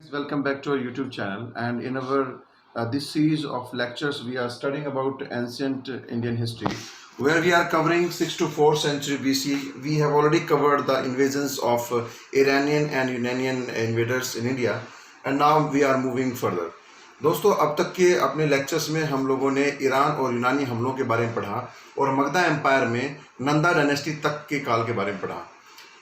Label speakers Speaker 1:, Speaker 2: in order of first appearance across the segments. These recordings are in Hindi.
Speaker 1: Welcome back to our YouTube channel, and in our this series of lectures we are studying about ancient Indian history, where we are covering 6th to 4th century BC. We have already covered the invasions of Iranian and Yunanian invaders in India, and now we are moving further. दोस्तों, अब तक के अपने लेक्चर्स में हम लोगों ने ईरान और यूनानी हमलों के बारे में पढ़ा और मगधा एम्पायर में नंदा डायनेस्टी तक के काल के बारे में पढ़ा।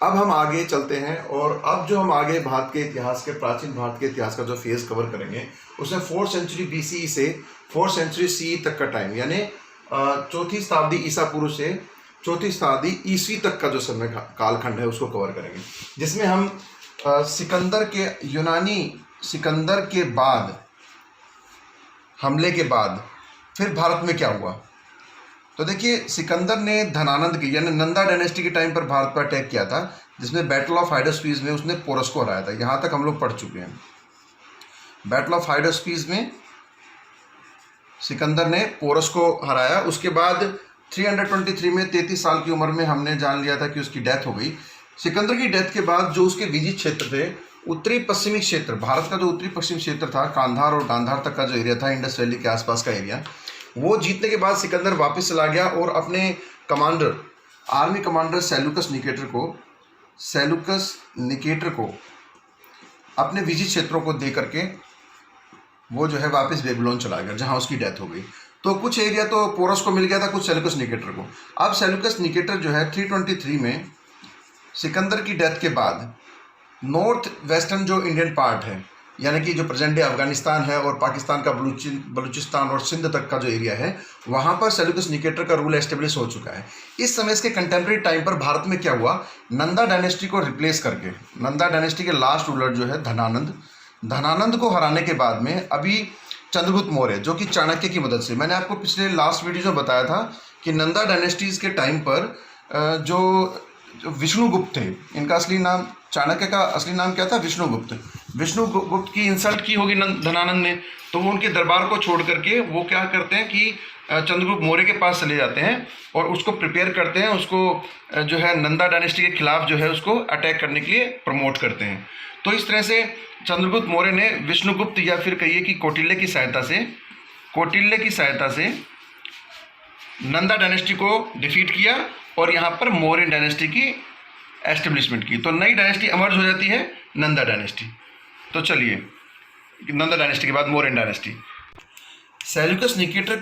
Speaker 1: अब हम आगे चलते हैं और अब जो हम आगे भारत के इतिहास के प्राचीन भारत के इतिहास का जो फेज कवर करेंगे उसमें 4th सेंचुरी BC से 4th सेंचुरी CE तक का टाइम, यानी चौथी शताब्दी ईसा पूर्व से चौथी शताब्दी ईस्वी तक का जो समय कालखंड है उसको कवर करेंगे, जिसमें हम सिकंदर के बाद हमले के बाद फिर भारत में क्या हुआ। तो देखिए, सिकंदर ने धनानंद की यानी नंदा डायनेस्टी के टाइम पर भारत पर अटैक किया था, जिसमें बैटल ऑफ हाइडास्पीस में उसने पोरस को हराया था। यहाँ तक हम लोग पढ़ चुके हैं। बैटल ऑफ हाइडास्पीस में सिकंदर ने पोरस को हराया। उसके बाद 323 में 33 साल की उम्र में हमने जान लिया था कि उसकी डेथ हो गई। सिकंदर की डेथ के बाद जो उसके विजित क्षेत्र थे, उत्तरी पश्चिमी क्षेत्र, भारत का जो उत्तरी पश्चिमी क्षेत्र था, कांधार और गांधार तक का जो एरिया था, इंडस वैली के आसपास का एरिया, वो जीतने के बाद सिकंदर वापस चला गया और अपने आर्मी कमांडर सेल्यूकस निकेटर को अपने विजित क्षेत्रों को दे करके वो जो है वापस बेबीलोन चला गया, जहां उसकी डेथ हो गई। तो कुछ एरिया तो पोरस को मिल गया था, कुछ सेल्यूकस निकेटर को। अब सेल्यूकस निकेटर जो है 323 में सिकंदर की डेथ के बाद नॉर्थ वेस्टर्न जो इंडियन पार्ट है, यानी कि जो प्रेजेंट डे अफगानिस्तान है और पाकिस्तान का बलूचिस्तान और सिंध तक का जो एरिया है, वहाँ पर सेल्यूकस निकेटर का रूल एस्टेब्लिश हो चुका है। इस समय इसके कंटेम्प्रेरी टाइम पर भारत में क्या हुआ, नंदा डायनेस्टी को रिप्लेस करके नंदा डायनेस्टी के लास्ट रूलर जो है धनानंद को हराने के बाद में अभी चंद्रगुप्त मौर्य, जो कि चाणक्य की मदद से, मैंने आपको पिछले लास्ट वीडियो में बताया था कि नंदा डायनेस्टीज के टाइम पर जो विष्णुगुप्त थे, इनका असली नाम, चाणक्य का असली नाम क्या था, विष्णुगुप्त की इंसल्ट की होगी धनानंद ने, तो वो उनके दरबार को छोड़ करके वो क्या करते हैं कि चंद्रगुप्त मौर्य के पास चले जाते हैं और उसको प्रिपेयर करते हैं, उसको जो है नंदा डायनेस्टी के खिलाफ जो है उसको अटैक करने के लिए प्रमोट करते हैं। तो इस तरह से चंद्रगुप्त मौर्य ने विष्णुगुप्त या फिर कहिए कि कौटिल्य की सहायता से नंदा डायनेस्टी को डिफीट किया और यहाँ पर मौर्यन डायनेस्टी की एस्टेब्लिशमेंट की। तो नई डायनेस्टी इमर्ज हो जाती है, नंदा डायनेस्टी। तो चलिए, नंदा डायनेस्टी के बाद मौर्यन डायनेस्टी। सेल्यूकस निकेटर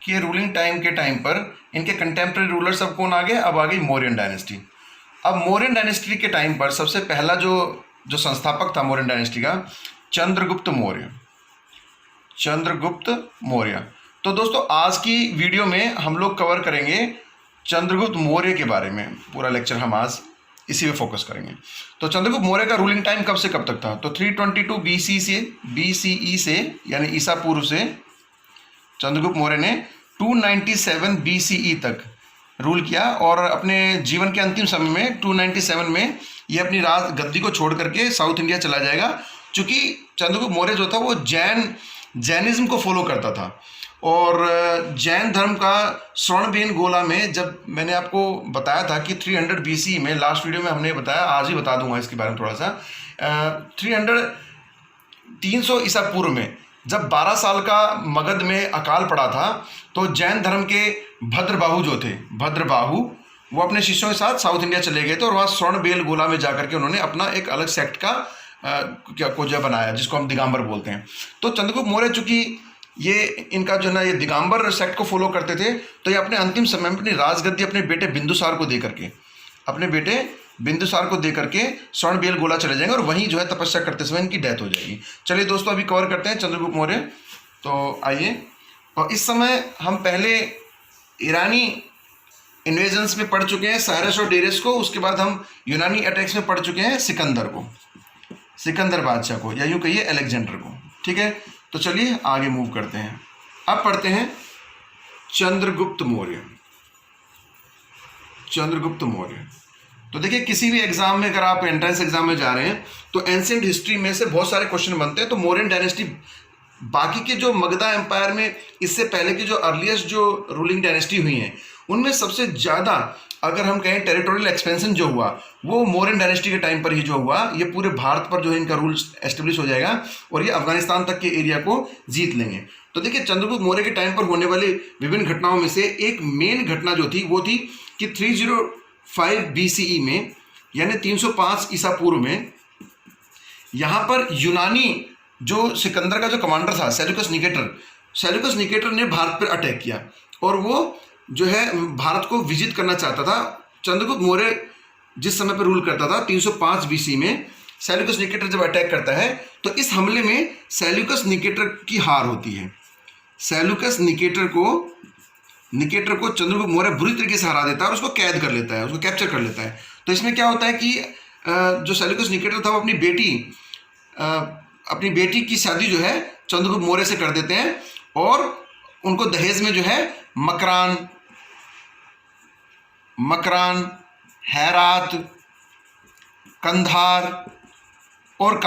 Speaker 1: के रूलिंग टाइम के टाइम पर इनके कंटेम्प्रेरी रूलर सब कौन आ गए, अब आ गई मौर्यन डायनेस्टी। अब मौर्यन डायनेस्टी के टाइम पर सबसे पहला जो संस्थापक था मौर्यन डायनेस्टी का, चंद्रगुप्त मौर्य। तो दोस्तों, आज की वीडियो में हम लोग कवर करेंगे चंद्रगुप्त मौर्य के बारे में। पूरा लेक्चर हम आज इसी में फोकस करेंगे। तो चंद्रगुप्त मौर्य का रूलिंग टाइम कब से कब तक था, तो 322 BCE से यानी ईसा पूर्व से चंद्रगुप्त मौर्य ने 297 BCE तक रूल किया और अपने जीवन के अंतिम समय में 297 में ये अपनी राज गद्दी को छोड़ करके साउथ इंडिया चला जाएगा। चूँकि चंद्रगुप्त मौर्य जो था वो जैनिज्म को फॉलो करता था और जैन धर्म का स्वर्णबेन गोला में, जब मैंने आपको बताया था कि 300 BC में, लास्ट वीडियो में हमने बताया, आज ही बता दूंगा इसके बारे में थोड़ा सा, 300 ईसा पूर्व में जब 12 साल का मगध में अकाल पड़ा था, तो जैन धर्म के भद्रबाहु वो अपने शिष्यों के साथ साउथ इंडिया चले गए थे और वहाँ स्वर्णबेल गोला में जाकर के उन्होंने अपना एक अलग सेक्ट का जो बनाया, जिसको हम दिगंबर बोलते हैं। तो चंद्रगुप्त मौर्य चूँकि ये इनका जो ना ये दिगंबर सेक्ट को फॉलो करते थे, तो ये अपने अंतिम समय में अपनी राजगद्दी अपने बेटे बिंदुसार को दे करके स्वर्णबेल गोला चले जाएंगे और वहीं जो है तपस्या करते समय इनकी डेथ हो जाएगी। चलिए दोस्तों, अभी कवर करते हैं चंद्रगुप्त मौर्य। तो आइए, और इस समय हम पहले ईरानी इन्वेजन्स में पढ़ चुके हैं, साइरस और डेरियस को। उसके बाद हम यूनानी अटैक्स में पढ़ चुके हैं सिकंदर बादशाह को, या यूँ कहिए अलेक्जेंडर को। ठीक है, तो चलिए आगे मूव करते हैं। अब पढ़ते हैं चंद्रगुप्त मौर्य। तो देखिए, किसी भी एग्जाम में, अगर आप एंट्रेंस एग्जाम में जा रहे हैं तो एंशिएंट हिस्ट्री में से बहुत सारे क्वेश्चन बनते हैं। तो मौर्यन डायनेस्टी बाकी के जो मगधा एम्पायर में इससे पहले की जो अर्लीस्ट जो रूलिंग डायनेस्टी हुई हैं, उनमें सबसे ज़्यादा अगर हम कहें टेरिटोरियल एक्सपेंशन जो हुआ वो मौर्यन डायनेस्टी के टाइम पर ही जो हुआ, ये पूरे भारत पर जो है इनका रूल एस्टेब्लिश हो जाएगा और ये अफगानिस्तान तक के एरिया को जीत लेंगे। तो देखिए चंद्रगुप्त मौर्य के टाइम पर होने वाली विभिन्न घटनाओं में से एक मेन घटना जो थी वो थी कि 305 BCE में, यानी 305 ईसा पूर्व में, यहाँ पर यूनानी जो सिकंदर का जो कमांडर था सेल्यूकस निकेटर ने भारत पर अटैक किया और वो जो है भारत को विजिट करना चाहता था। चंद्रगुप्त मौर्य जिस समय पर रूल करता था 305 BC में, सेल्यूकस निकेटर जब अटैक करता है तो इस हमले में सेल्यूकस निकेटर की हार होती है। सेल्यूकस निकेटर को चंद्रगुप्त मौर्य बुरी तरीके से हरा देता है और उसको कैद कर लेता है, उसको कैप्चर कर लेता है। तो इसमें क्या होता है कि जो सेल्यूकस निकेटर था वो अपनी बेटी की शादी जो है चंद्रगुप्त मौर्य से कर देते हैं और उनको दहेज में जो है मकरान, हेरात, कंधार और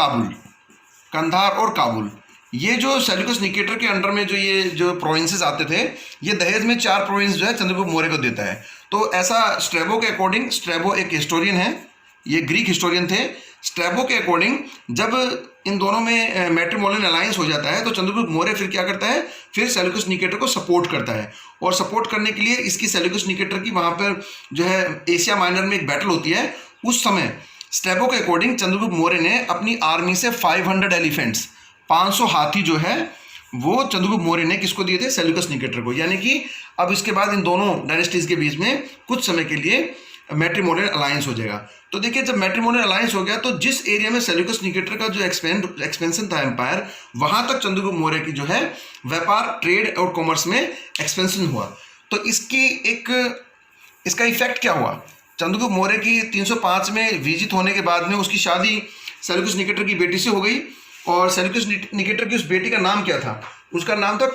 Speaker 1: काबुल, ये जो सेल्यूकस निकेटर के अंडर में जो प्रोविंसेस आते थे, ये दहेज में 4 प्रोविंस जो है चंद्रगुप्त मौर्य को देता है। तो ऐसा स्ट्रैबो के अकॉर्डिंग, स्ट्रैबो एक हिस्टोरियन है, ये ग्रीक हिस्टोरियन थे, स्ट्रैबो के अकॉर्डिंग जब इन दोनों में मैट्रिमोनियल अलायंस हो जाता है तो चंद्रगुप्त मौर्य फिर क्या करता है, फिर सेल्यूकस निकेटर को सपोर्ट करता है और सपोर्ट करने के लिए इसकी सेल्यूकस निकेटर की वहाँ पर जो है एशिया माइनर में एक बैटल होती है। उस समय स्ट्रैबो के अकॉर्डिंग चंद्रगुप्त मौर्य ने अपनी आर्मी से 500 एलिफेंट्स, 500 हाथी जो है वो चंद्रगुप्त मौर्य ने किसको दिए थे, सेल्यूकस निकेटर को। यानी कि अब इसके बाद इन दोनों डायनेस्टीज के बीच में कुछ समय के लिए मैट्रिमोनियल अलायंस हो जाएगा। तो देखिए जब मैट्रिमोनियल अलायंस हो गया तो जिस एरिया में सेल्यूकस निकेटर का जो एक्सपेंशन था एम्पायर, वहां तक चंद्रगुप्त मौर्य की जो है व्यापार, ट्रेड और कॉमर्स में एक्सपेंशन हुआ। तो इसका इफेक्ट क्या हुआ, चंद्रगुप्त मौर्य की 305 में विजिट होने के बाद में उसकी शादी सेल्यूकस निकेटर की बेटी से हो गई और सेल्यूकस निकेटर की उस बेटी का नाम क्या था, उसका नाम था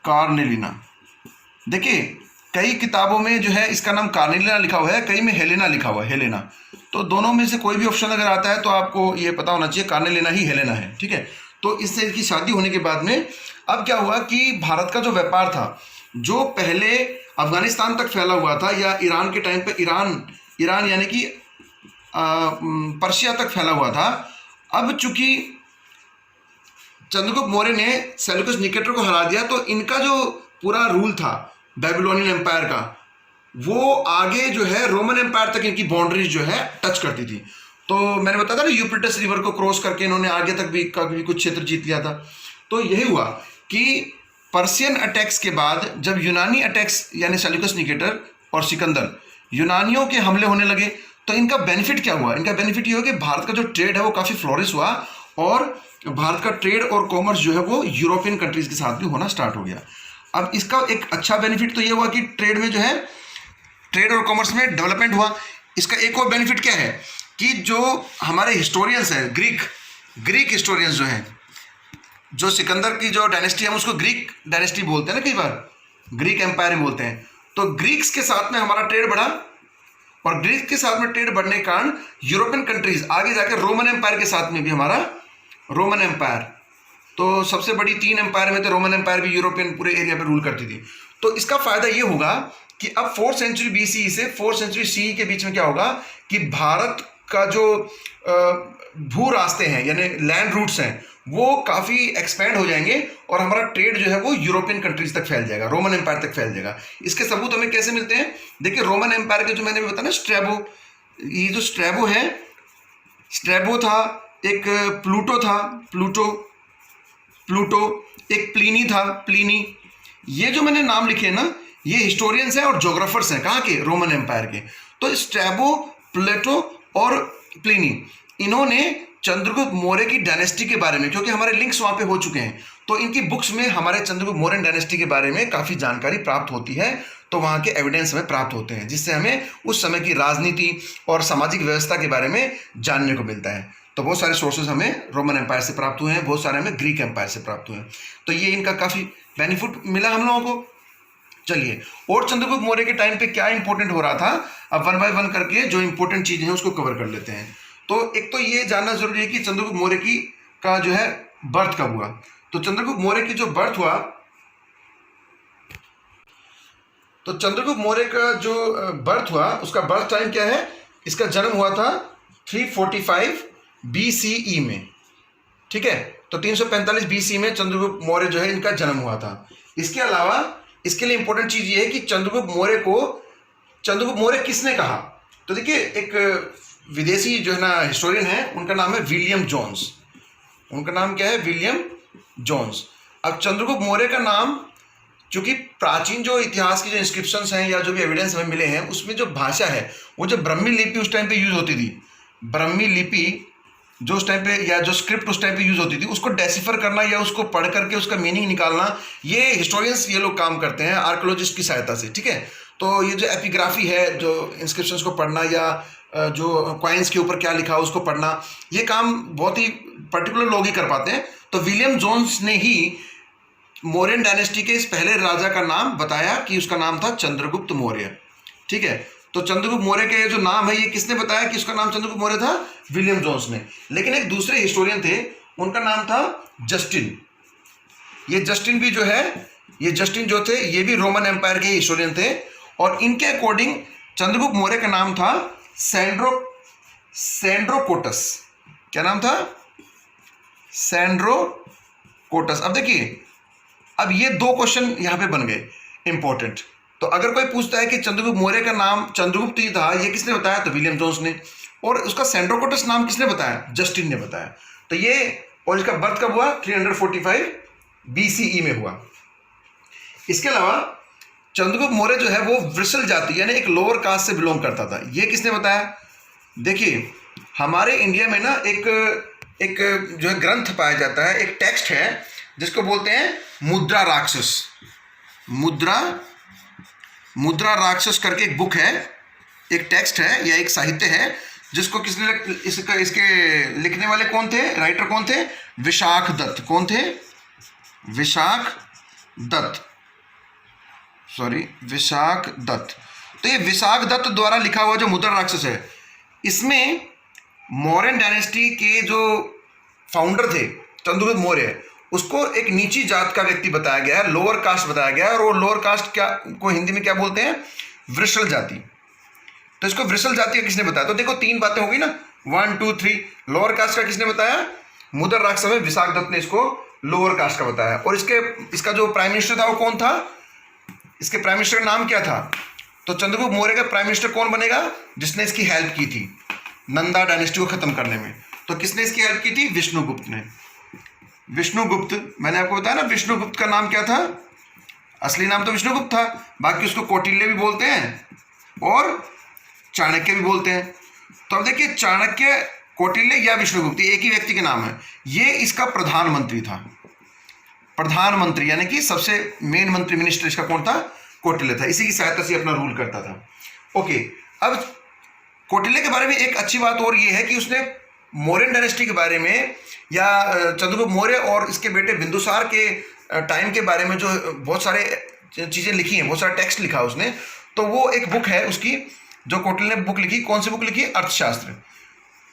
Speaker 1: कार्नेलिना। देखिए कई किताबों में जो है इसका नाम कार्नेलिना लिखा हुआ है, कई में हेलेना लिखा हुआ है, हेलेना। तो दोनों में से कोई भी ऑप्शन अगर आता है तो आपको ये पता होना चाहिए कार्नेलिना ही हेलेना है, ठीक है। तो इससे इसकी शादी होने के बाद में अब क्या हुआ कि भारत का जो व्यापार था, जो पहले अफगानिस्तान तक फैला हुआ था या ईरान के टाइम पे ईरान यानी कि पर्शिया तक फैला हुआ था, अब चूंकि चंद्रगुप्त मौर्य ने सेल्यूकस निकेटर को हरा दिया तो इनका जो पूरा रूल था बेबीलोनियन एम्पायर का, वो आगे जो है रोमन एम्पायर तक इनकी बाउंड्रीज जो है टच करती थी। तो मैंने बताया था ना यूफ्रेटिस रिवर को क्रॉस करके इन्होंने आगे तक भी कुछ क्षेत्र जीत लिया था। तो यही हुआ कि पर्शियन अटैक्स के बाद जब यूनानी अटैक्स यानी सेल्यूकस निकेटर और सिकंदर यूनानियों के हमले होने लगे तो इनका बेनिफिट क्या हुआ, इनका बेनिफिट ये हुआ कि भारत का जो ट्रेड है वो काफ़ी फ्लोरिश हुआ और भारत का ट्रेड और कॉमर्स जो है वो यूरोपियन कंट्रीज के साथ भी होना स्टार्ट हो गया। अब इसका एक अच्छा बेनिफिट तो ये हुआ कि ट्रेड में जो है, ट्रेड और कॉमर्स में डेवलपमेंट हुआ। इसका एक और बेनिफिट क्या है कि जो हमारे हिस्टोरियंस हैं, ग्रीक हिस्टोरियंस जो हैं, जो सिकंदर की जो डायनेस्टी है हम उसको ग्रीक डायनेस्टी बोलते हैं ना, कई बार ग्रीक एम्पायर बोलते हैं। तो ग्रीक्स के साथ में हमारा ट्रेड बढ़ा और ग्रीक के साथ में ट्रेड बढ़ने के कारण यूरोपियन कंट्रीज आगे जाकर रोमन एम्पायर के साथ में भी हमारा रोमन एम्पायर, तो सबसे बड़ी 3 एम्पायर में तो रोमन एम्पायर भी यूरोपियन पूरे एरिया पे रूल करती थी। तो इसका फायदा ये होगा कि अब 4th सेंचुरी BCE से 4th सेंचुरी CE के बीच में क्या होगा कि भारत का जो भू रास्ते हैं यानी लैंड रूट्स हैं वो काफ़ी एक्सपेंड हो जाएंगे और हमारा ट्रेड जो है वो यूरोपियन कंट्रीज तक फैल जाएगा, रोमन एम्पायर तक फैल जाएगा। इसके सबूत हमें कैसे मिलते हैं, देखिए रोमन एम्पायर के जो मैंने बताया ना स्ट्रैबो, ये जो स्ट्रैबो है, स्ट्रैबो था, एक प्लूटो था, प्लूटो, एक प्लीनी था, प्लीनी। ये जो मैंने नाम लिखे ना ये हिस्टोरियंस हैं और जोग्राफर्स हैं, कहाँ के, रोमन एम्पायर के। तो स्ट्रैबो, प्लेटो और प्लीनी, इन्होंने चंद्रगुप्त मौर्य की डायनेस्टी के बारे में, क्योंकि हमारे लिंक्स वहाँ पे हो चुके हैं तो इनकी बुक्स में हमारे चंद्रगुप्त मौर्य डायनेस्टी के बारे में काफ़ी जानकारी प्राप्त होती है। तो वहाँ के एविडेंस हमें प्राप्त होते हैं जिससे हमें उस समय की राजनीति और सामाजिक व्यवस्था के बारे में जानने को मिलता है। तो बहुत सारे सोर्सेज हमें रोमन एम्पायर से प्राप्त हुए हैं, बहुत सारे हमें ग्रीक एम्पायर से प्राप्त हुए हैं। तो ये इनका काफ़ी बेनिफिट मिला हम लोगों को। चलिए, और चंद्रगुप्त मौर्य के टाइम पे क्या इंपॉर्टेंट हो रहा था, अब 1 बाय 1 करके जो इंपॉर्टेंट चीज़ें हैं उसको कवर कर लेते हैं। तो एक तो ये जानना जरूरी है कि चंद्रगुप्त मौर्य की का जो है बर्थ कब हुआ। तो चंद्रगुप्त मौर्य की जो बर्थ हुआ, तो चंद्रगुप्त मौर्य का जो बर्थ हुआ, उसका बर्थ टाइम क्या है? इसका जन्म हुआ था 345 BCE में, ठीक है। तो 345 BC में चंद्रगुप्त मौर्य जो है इनका जन्म हुआ था। इसके अलावा इसके लिए इंपॉर्टेंट चीज ये है कि चंद्रगुप्त मौर्य किसने कहा? तो देखिए, एक विदेशी जो है ना हिस्टोरियन है, उनका नाम है विलियम जोन्स। उनका नाम क्या है? William Jones. अब चंद्रगुप्त मौर्य का नाम, चूंकि प्राचीन जो इतिहास की जो इंस्क्रिप्शंस हैं या जो भी एविडेंस हमें मिले हैं, उसमें जो भाषा है वो जो ब्रह्मी लिपि उस टाइम पे यूज होती थी, ब्रह्मी लिपि जो उस टाइम पे या जो स्क्रिप्ट उस टाइम पे यूज होती थी, उसको डेसिफर करना या उसको पढ़ करके उसका मीनिंग निकालना, ये हिस्टोरियंस ये लोग काम करते हैं आर्कियोलॉजिस्ट की सहायता से, ठीक है। तो ये जो एपिग्राफी है, जो इंस्क्रिप्शंस को पढ़ना या जो कॉइन्स के ऊपर क्या लिखा है उसको पढ़ना, ये काम बहुत ही पर्टिकुलर लोग ही कर पाते हैं। तो विलियम जोन्स ने ही मौर्यन डायनेस्टी के इस पहले राजा का नाम बताया कि उसका नाम था चंद्रगुप्त मौर्य, ठीक है। तो चंद्रगुप्त मौर्य के जो नाम है, ये किसने बताया कि उसका नाम चंद्रगुप्त मौर्य था? विलियम जोन्स ने। लेकिन एक दूसरे हिस्टोरियन थे, उनका नाम था जस्टिन। ये जस्टिन भी जो है, ये जस्टिन जो थे, ये भी रोमन एम्पायर के हिस्टोरियन थे, और इनके अकॉर्डिंग चंद्रगुप्त मौर्य का नाम था सैंड्रोकोटस। क्या नाम था? सैंड्रोकोटस। अब देखिए, अब ये दो क्वेश्चन यहां पे बन गए इंपॉर्टेंट। तो अगर कोई पूछता है कि चंद्रगुप्त मौर्य का नाम चंद्रगुप्त ही था, ये किसने बताया? तो विलियम जोन्स ने। और उसका सैंड्रोकोटस नाम किसने बताया? जस्टिन ने बताया। तो ये, और इसका बर्थ कब हुआ? 345 BCE में हुआ। इसके अलावा चंद्रगुप्त मौर्य जो है वो वृषल जाति यानी एक लोअर कास्ट से बिलोंग करता था। ये किसने बताया? देखिए, हमारे इंडिया में ना एक जो है ग्रंथ पाया जाता है, एक टेक्स्ट है जिसको बोलते हैं मुद्रा राक्षस। मुद्रा राक्षस करके एक बुक है, एक टेक्स्ट है या एक साहित्य है, जिसको इसके लिखने वाले कौन थे? राइटर कौन थे? विशाख दत्त। कौन थे? विशाख दत्त। तो ये विशाख दत्त द्वारा लिखा हुआ जो मुद्रा राक्षस है, इसमें मौर्यन डायनेस्टी के जो फाउंडर थे चंद्रगुप्त मौर्य, उसको एक नीची जात का व्यक्ति बताया गया है, लोअर कास्ट बताया गया है। और वो लोअर कास्ट क्या को हिंदी में क्या बोलते हैं? वृषल जाति। तो इसको वृषल जाति का किसने बताया? तो देखो, तीन बातें हो गई ना, 1 2 3। लोअर कास्ट का किसने बताया? मुद्रा राक्षस में विशाख दत्त ने इसको लोअर कास्ट का बताया। और इसका जो प्राइम मिनिस्टर था वो कौन था? इसके प्राइम मिनिस्टर का नाम क्या था? तो चंद्रगुप्त मौर्य का प्राइम मिनिस्टर कौन बनेगा? जिसने इसकी हेल्प की थी नंदा डायनेस्टी को खत्म करने में। तो किसने इसकी हेल्प की थी? विष्णुगुप्त ने। विष्णुगुप्त, मैंने आपको बताया ना, विष्णुगुप्त का नाम क्या था? असली नाम तो विष्णुगुप्त था, बाकी उसको कौटिल्य भी बोलते हैं और चाणक्य भी बोलते हैं। तो अब देखिए, चाणक्य, कौटिल्य या विष्णुगुप्त, एक ही व्यक्ति के नाम है। ये इसका प्रधानमंत्री था। प्रधानमंत्री यानी कि सबसे मेन मंत्री, मिनिस्टर इसका कौन था? कौटिल्य था। इसी की सहायता से अपना रूल करता था। ओके, अब कौटिल्य के बारे में एक अच्छी बात और ये है कि उसने मौर्यन डायनेस्टी के बारे में या चंद्रगुप्त मौर्य और इसके बेटे बिंदुसार के टाइम के बारे में जो बहुत सारे चीज़ें लिखी हैं, बहुत सारा टेक्स्ट लिखा उसने। तो वो एक बुक है उसकी, जो कौटिल्य ने बुक लिखी। कौन सी बुक लिखी? अर्थशास्त्र।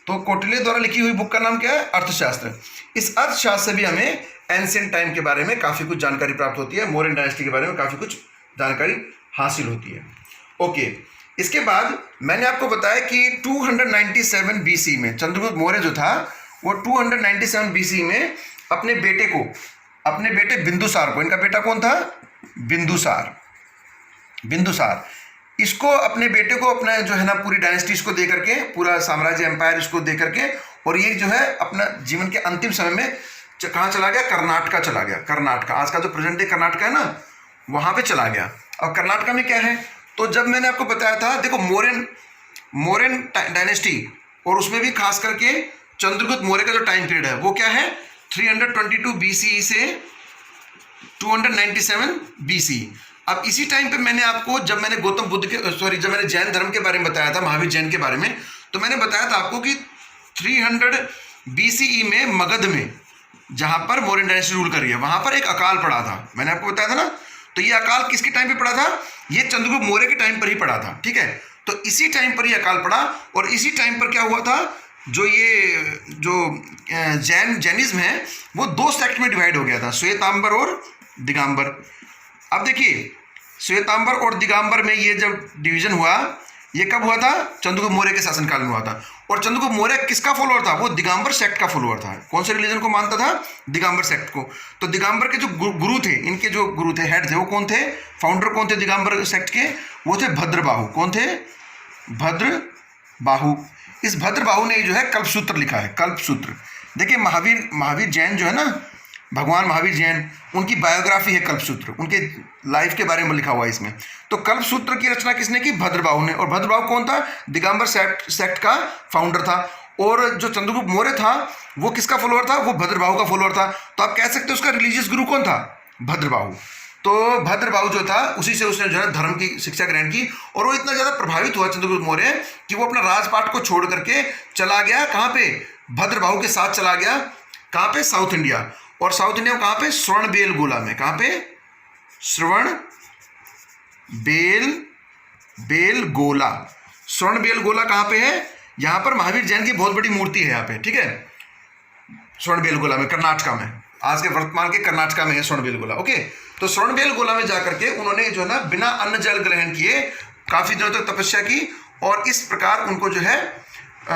Speaker 1: तो कौटिल्य द्वारा लिखी हुई बुक का नाम क्या है? अर्थशास्त्र। इस अर्थशास्त्र से भी हमें एंशिएंट टाइम के बारे में काफ़ी कुछ जानकारी प्राप्त होती है, मौर्यन डायनेस्टी के बारे में काफ़ी कुछ जानकारी हासिल होती है। ओके, इसके बाद मैंने आपको बताया कि 297 BC में चंद्रगुप्त मौर्य जो था वो 297 BC में अपने बेटे बिंदुसार को, इनका बेटा कौन था? बिंदुसार, इसको अपने बेटे को अपना जो है ना पूरी डायनेस्टी इसको दे करके, पूरा साम्राज्य एम्पायर इसको दे करके, और ये जो है अपना जीवन के अंतिम समय में कहाँ चला गया? कर्नाटका चला गया। कर्नाटका, आज का जो प्रेजेंट डे कर्नाटका है ना, वहाँ पे चला गया। और कर्नाटका में क्या है? तो जब मैंने आपको बताया था, देखो मौर्यन डायनेस्टी और उसमें भी खास करके चंद्रगुप्त मौर्य का जो टाइम पीरियड है वो क्या है? 322 BCE से 297 BC। अब इसी टाइम पे मैंने आपको, जब मैंने जब मैंने जैन धर्म के बारे में बताया था, महावीर जैन के बारे में, तो मैंने बताया था आपको कि 300 BCE में मगध में, जहां पर मौर्यन डायनेस्टी रूल कर रही है, वहां पर एक अकाल पड़ा था। मैंने आपको बताया था ना। तो ये अकाल किसके टाइम पे पड़ा था? ये चंद्रगुप्त मौर्य के टाइम पर ही पड़ा था, ठीक है। तो इसी टाइम पर ये अकाल पड़ा, और इसी टाइम पर क्या हुआ था, जो जैनिज्म है वो दो सेक्ट में डिवाइड हो गया था, श्वेतांबर और दिगंबर। अब देखिए, श्वेतांबर और दिगंबर में ये जब डिवीजन हुआ, ये कब हुआ था? चंद्रगुप्त मौर्य के शासनकाल में हुआ था। और चंद्रगुप्त मौर्य किसका फॉलोअर था? वो दिगंबर सेक्ट का फॉलोअर था। कौन से रिलीजन को मानता था? दिगंबर सेक्ट को। तो दिगंबर के जो गुरु थे, इनके जो गुरु थे, हेड थे, वो कौन थे? फाउंडर कौन थे दिगंबर सेक्ट के? वो थे भद्रबाहु। कौन थे? भद्रबाहु। इस भद्रबाहु ने जो है कल्पसूत्र लिखा है, कल्पसूत्र। देखिए महावीर जैन जो है ना, भगवान महावीर जैन, उनकी बायोग्राफी है कल्पसूत्र, उनके लाइफ के बारे में लिखा हुआ है इसमें। तो कल्पसूत्र की रचना किसने की? भद्रबाहु ने। और भद्रबाहु कौन था? दिगंबर सेक्ट का फाउंडर था। और जो चंद्रगुप्त मौर्य था वो किसका फॉलोअर था? वो भद्रबाहु का फॉलोअर था। तो आप कह सकते हो उसका रिलीजियस गुरु कौन था? भद्रबाहु। तो भद्रबाहु जो था उसी से उसने जो है धर्म की शिक्षा ग्रहण की। और वो इतना ज़्यादा प्रभावित हुआ चंद्रगुप्त मौर्य कि वो अपना राजपाट को छोड़ करके चला गया कहाँ पे? भद्रबाहु के साथ चला गया। कहाँ पे? South India. और साउथ इंडिया में कहाँ पे? श्रवणबेलगोला में। कहाँ पे? श्रवणबेलगोला। श्रवणबेलगोला कहाँ पे है? यहाँ पर महावीर जैन की बहुत बड़ी मूर्ति है यहाँ पे, ठीक है। श्रवणबेलगोला में, कर्नाटका में, आज के वर्तमान के कर्नाटका में है श्रवणबेलगोला। ओके, तो श्रवणबेलगोला में जाकर के उन्होंने जो है ना बिना अन्न जल ग्रहण किए काफी दिनों तक तपस्या की, और इस प्रकार उनको जो है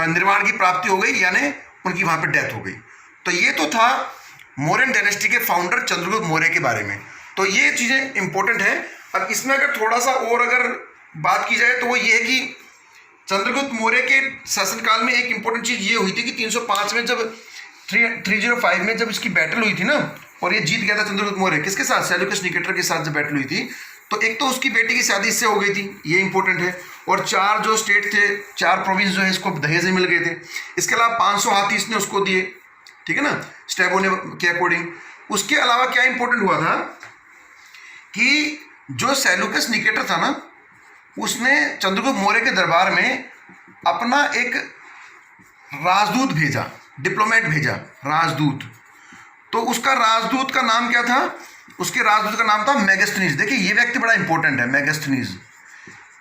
Speaker 1: निर्वाण की प्राप्ति हो गई, यानी उनकी वहां पर डेथ हो गई। तो ये तो था मौर्यन डायनेस्टी के फाउंडर चंद्रगुप्त मौर्य के बारे में। तो ये चीजें इंपॉर्टेंट है। अब इसमें अगर थोड़ा सा और अगर बात की जाए तो वो ये है कि चंद्रगुप्त मौर्य के शासनकाल में एक इंपॉर्टेंट चीज ये हुई थी कि 305 में जब 305 में जब इसकी बैटल हुई थी ना, और ये जीत गया था चंद्रगुप्त मौर्य, किसके साथ? सेल्यूकस निकेटर के साथ जब बैटल हुई थी, तो एक तो उसकी बेटी की शादी इससे हो गई थी, ये इंपॉर्टेंट है। और 4 जो स्टेट थे, 4 प्रोविंस जो है इसको दहेज में मिल गए थे। इसके अलावा 500 हाथी इसने उसको दिए, ठीक है ना, स्टेबो ने के अकॉर्डिंग। उसके अलावा क्या इंपॉर्टेंट हुआ था कि जो सेल्यूकस निकेटर था ना, उसने चंद्रगुप्त मौर्य के दरबार में अपना एक राजदूत भेजा, डिप्लोमेट भेजा, राजदूत। तो उसका राजदूत का नाम क्या था? उसके राजदूत का नाम था मेगास्थनीज। देखिए ये व्यक्ति बड़ा इंपॉर्टेंट है, मेगास्थनीज।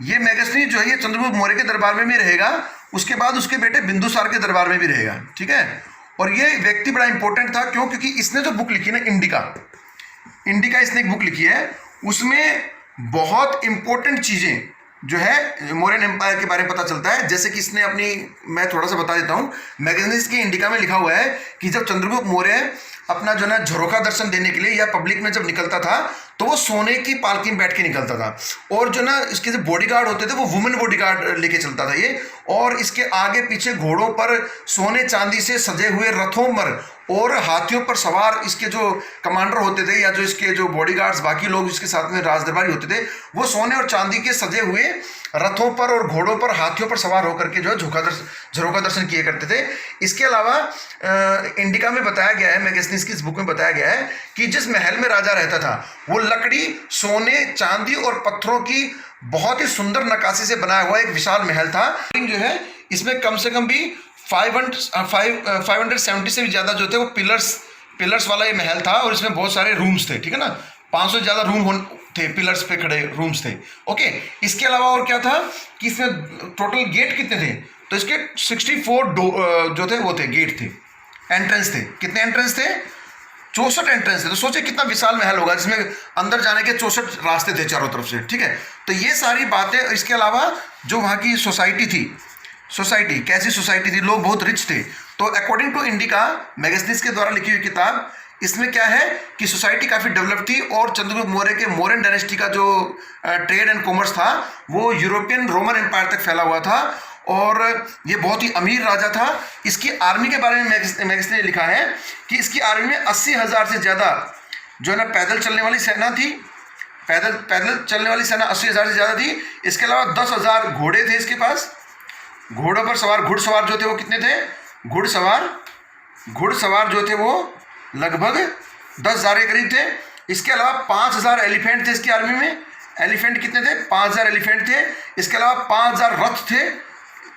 Speaker 1: ये मेगास्थनीज जो है ये चंद्रगुप्त मौर्य के दरबार में भी रहेगा, उसके बाद उसके बेटे बिंदुसार के दरबार में भी रहेगा, ठीक है। और ये व्यक्ति बड़ा इंपॉर्टेंट था, क्यों? क्योंकि इसने जो बुक लिखी ना, इंडिका इसने एक बुक लिखी है, उसमें बहुत इंपॉर्टेंट चीजें जो है मौर्यन एम्पायर के बारे में पता चलता है। जैसे कि इसने अपनी, मैं थोड़ा सा बता देता हूँ, मैगजीन्स की इंडिका में लिखा हुआ है कि जब चंद्रगुप्त मौर्य अपना जो है झरोखा दर्शन देने के लिए या पब्लिक में जब निकलता था तो वो सोने की पालकी में बैठ के निकलता था। और जो ना इसके जो बॉडीगार्ड होते थे वो वुमेन बॉडीगार्ड लेके चलता था ये। और इसके आगे पीछे घोड़ों पर सोने चांदी से सजे हुए रथों पर और हाथियों पर सवार इसके जो कमांडर होते थे या जो इसके जो बॉडीगार्ड्स बाकी लोग इसके साथ में राजदरबारी होते थे, वो सोने और चांदी के सजे हुए रथों पर और घोड़ों पर हाथियों पर सवार होकर के जो है झरोखा दर्शन किए करते थे। इसके अलावा इंडिका में बताया गया है, मैगजीन्स की इस बुक में बताया गया है कि जिस महल में राजा रहता था वो लकड़ी, सोने, चांदी और पत्थरों की बहुत ही सुंदर नक्काशी से बनाया हुआ एक विशाल महल था। जो है इसमें कम से कम भी 570 से भी ज़्यादा जो थे वो पिलर्स वाला ये महल था। और इसमें बहुत सारे रूम्स थे, ठीक है ना, 500 से ज़्यादा रूम थे, पिलर्स पे खड़े रूम्स थे। ओके, इसके अलावा और क्या था कि इसमें टोटल गेट कितने थे? तो इसके 64 जो थे वो थे गेट थे, एंट्रेंस थे। कितने एंट्रेंस थे? 64 एंट्रेंस थे। तो सोचिए कितना विशाल महल होगा जिसमें अंदर जाने के 64 रास्ते थे चारों तरफ से, ठीक है। तो ये सारी बातें, इसके अलावा जो वहाँ की सोसाइटी थी, सोसाइटी कैसी सोसाइटी थी, लोग बहुत रिच थे। तो अकॉर्डिंग टू इंडिका, मैगजीन्स के द्वारा लिखी हुई किताब, इसमें क्या है कि सोसाइटी काफ़ी डेवलप थी। और चंद्रगुप्त मौर्य के मौर्यन डायनेस्टी का जो ट्रेड एंड कॉमर्स था वो यूरोपियन रोमन एम्पायर तक फैला हुआ था, और ये बहुत ही अमीर राजा था। इसकी आर्मी के बारे में मैगजीन ने लिखा है कि इसकी आर्मी में 80,000 से ज़्यादा जो है ना पैदल चलने वाली सेना थी, पैदल चलने वाली सेना 80,000 से ज़्यादा थी। इसके अलावा 10,000 घोड़े थे इसके पास, घोड़ों पर सवार घुड़सवार जो थे वो कितने थे? घुड़सवार जो थे वो लगभग 10,000 के करीब थे। इसके अलावा 5,000 एलिफेंट थे इसकी आर्मी में। एलिफेंट कितने थे? 5,000 एलिफेंट थे। इसके अलावा 5,000 रथ थे,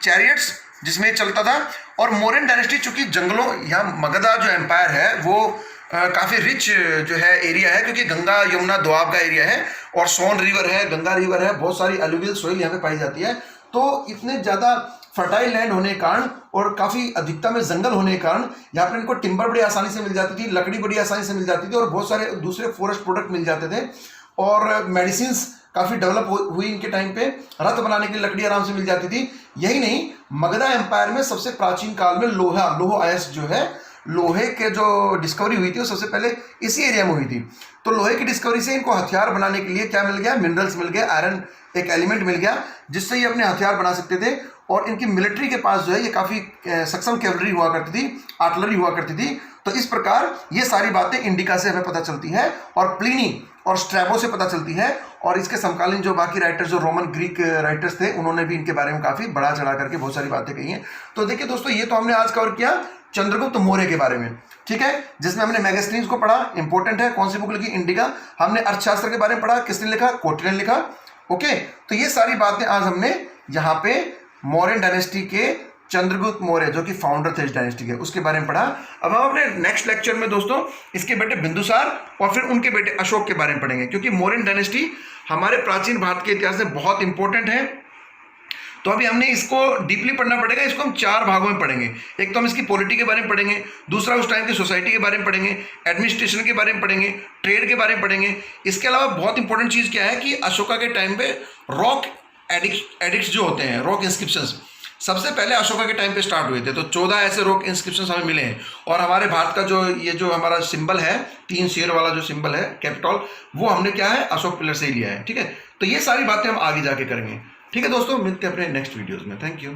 Speaker 1: चैरियट्स जिसमें चलता था। और मौर्यन डायनेस्टी चूंकि जंगलों, यहाँ मगधा जो एम्पायर है वो काफ़ी रिच जो है एरिया है, क्योंकि गंगा यमुना दोआब का एरिया है और सोन रिवर है, गंगा रिवर है, बहुत सारी एलुवियल सोइल यहाँ पे पाई जाती है। तो इतने ज़्यादा फर्टाइल लैंड होने के कारण और काफ़ी अधिकता में जंगल होने के कारण यहाँ पर इनको टिम्बर बड़ी आसानी से मिल जाती थी, लकड़ी बड़ी आसानी से मिल जाती थी, और बहुत सारे दूसरे फॉरेस्ट प्रोडक्ट मिल जाते थे। और मेडिसिन्स काफ़ी डेवलप हुई इनके टाइम पे, रथ बनाने की लकड़ी आराम से मिल जाती थी। यही नहीं, मगधा एम्पायर में सबसे प्राचीन काल में लौह अयस्क जो है, लोहे के जो डिस्कवरी हुई थी वो सबसे पहले इसी एरिया में हुई थी। तो लोहे की डिस्कवरी से इनको हथियार बनाने के लिए क्या मिल गया, मिनरल्स मिल गए, आयरन एक एलिमेंट मिल गया जिससे ये अपने हथियार बना सकते थे। और इनकी मिलिट्री के पास जो है ये काफ़ी सक्षम कैवलरी हुआ करती थी, आर्टिलरी हुआ करती थी। तो इस प्रकार ये सारी बातें इंडिका से हमें पता चलती हैं और प्लिनी और स्ट्रैबो से पता चलती है। और इसके समकालीन जो बाकी राइटर्स, जो रोमन ग्रीक राइटर्स थे, उन्होंने भी इनके बारे में काफ़ी बढ़ा चढ़ा करके बहुत सारी बातें कही हैं। तो देखिए दोस्तों, ये तो हमने आज कवर किया चंद्रगुप्त मौर्य के बारे में, ठीक है, जिसमें हमने मैगजीन्स को पढ़ा, इंपॉर्टेंट है, कौन सी बुक लिखी, इंडिका। हमने अर्थशास्त्र के बारे में पढ़ा, किसने लिखा, कोटिल्य ने लिखा। ओके, तो ये सारी बातें आज हमने यहाँ पे मौर्यन डायनेस्टी के चंद्रगुप्त मौर्य जो कि फाउंडर थे इस डायनेस्टी के, उसके बारे में पढ़ा। अब हम अपने नेक्स्ट लेक्चर में दोस्तों इसके बेटे बिंदुसार और फिर उनके बेटे अशोक के बारे में पढ़ेंगे, क्योंकि मौर्यन डायनेस्टी हमारे प्राचीन भारत के इतिहास में बहुत इंपॉर्टेंट है। तो अभी हमने इसको डीपली पढ़ना पड़ेगा। इसको हम 4 भागों में पढ़ेंगे। एक तो हम इसकी पॉलिटी के बारे में पढ़ेंगे, दूसरा उस टाइम की सोसाइटी के बारे में पढ़ेंगे, एडमिनिस्ट्रेशन के बारे में पढ़ेंगे, ट्रेड के बारे में पढ़ेंगे। इसके अलावा बहुत इंपॉर्टेंट चीज़ क्या है कि अशोका के टाइम पे रॉक एडिक्ट्स जो होते हैं, रॉक इंस्क्रिप्शंस, सबसे पहले अशोका के टाइम पे स्टार्ट हुए थे। तो 14 ऐसे रॉक इंस्क्रिप्शंस हमें मिले हैं। और हमारे भारत का जो ये जो हमारा सिंबल है, 3 शेर वाला जो सिंबल है, कैपिटल, वो हमने क्या है, अशोक पिलर से ही लिया है। ठीक है, तो ये सारी बातें हम आगे जाके करेंगे। ठीक है दोस्तों, मिलते हैं अपने नेक्स्ट वीडियोज़ में। Thank you.